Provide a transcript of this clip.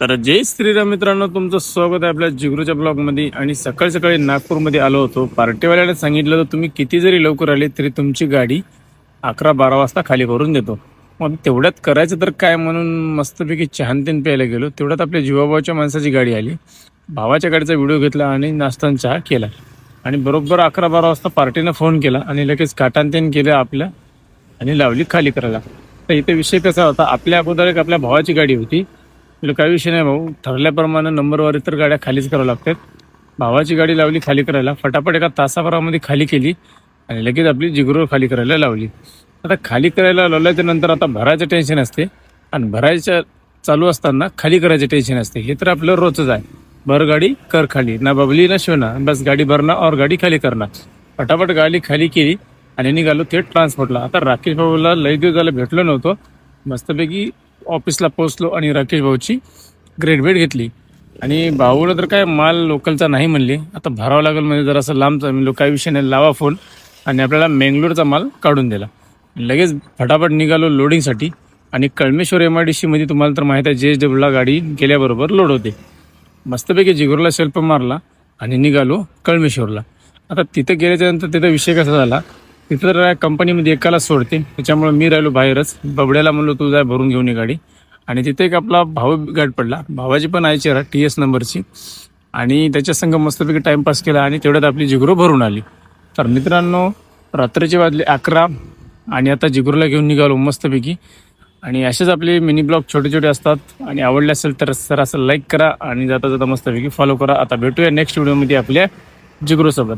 तर जय श्रीराम मित्रांनो, तुमचं स्वागत आहे आपल्या जिगरूच्या ब्लॉगमध्ये. आणि सकाळी सकाळी नागपूरमध्ये आलो होतो. पार्टीवाल्याने सांगितलं तर तुम्ही किती जरी लवकर आले तरी तुमची गाडी 11-12 वाजता खाली करून देतो. मग तेवढ्यात करायचं तर काय म्हणून मस्तपैकी चहान प्यायला गेलो. तेवढ्यात आपल्या जीवाभावाच्या माणसाची गाडी आली. भावाच्या गाडीचा व्हिडिओ घेतला आणि नाश्ता चहा केला. आणि बरोबर 11-12 वाजता पार्टीनं फोन केला आणि लगेच काटांतेन केलं आपल्या आणि लावली खाली करायला. तर इथे विषय कसा होता, आपल्या अगोदर एक आपल्या भावाची गाडी होती. म्हणजे काही विषय नाही भाऊ, ठरल्याप्रमाणे नंबरवर इतर गाड्या खालीच कराव्या लागतात. भावाची गाडी लावली खाली करायला, फटाफट एका तासाभरामध्ये खाली केली आणि लगेच आपली जिगरूवर खाली करायला लावली. आता खाली करायला लावल्याच्या नंतर आता भरायचं टेन्शन असते आणि भरायचं चालू असताना खाली करायचं टेन्शन असते. हे तर आपलं रोजच आहे. भर गाडी कर खाली, ना बबली ना शिवना, बस गाडी भरणार और गाडी खाली करणार. फटाफट गाडी खाली केली आणि निघालो थेट ट्रान्सपोर्टला. आता राकेश भाऊला लई दिवस झालं भेटलो नव्हतो. मस्तपैकी ऑफिसला पोहोचलो आणि राकेश भाऊची ग्रेट भेट घेतली. आणि भाऊला तर काय माल लोकलचा नाही म्हणले, आता भरावं लागेल म्हणजे जरासं लांबचा. म्हणलो काही विषय नाही, लावा फोन. आणि आपल्याला मेंगलोरचा माल काढून दिला. लगेच फटाफट निघालो लोडिंगसाठी. आणि कळमेश्वर MIDC मध्ये तुम्हाला तर माहीत आहे, JSW गाडी गेल्याबरोबर लोड होते. मस्तपैकी जिगूरला शेल्फ मारला आणि निघालो कळमेश्वरला. आता तिथं गेल्याच्यानंतर तिथं विषय कसा झाला, तिथं तर कंपनीमध्ये एकाला सोडते, त्याच्यामुळे मी राहिलो बाहेरच. बबड्याला म्हणलो तू जाय भरून घेऊन ये गाडी. आणि तिथे एक आपला भाऊ गाठ पडला, भावाची पण आहे चेहरा TS नंबरची. आणि त्याच्या संग मस्तपैकी टाइमपास केला आणि तेवढ्यात आपली जिगरू भरून आली. तर मित्रांनो, रात्रीचे वाजले 11 आणि आता जिगरूला घेऊन निघालो मस्तपैकी. आणि असेच आपले मिनी ब्लॉग छोटे छोटे असतात. आणि आवडले असेल तर सर असं लाईक करा आणि जाता जाता मस्तपैकी फॉलो करा. आता भेटूया नेक्स्ट व्हिडिओमध्ये आपल्या जिगरूसोबत.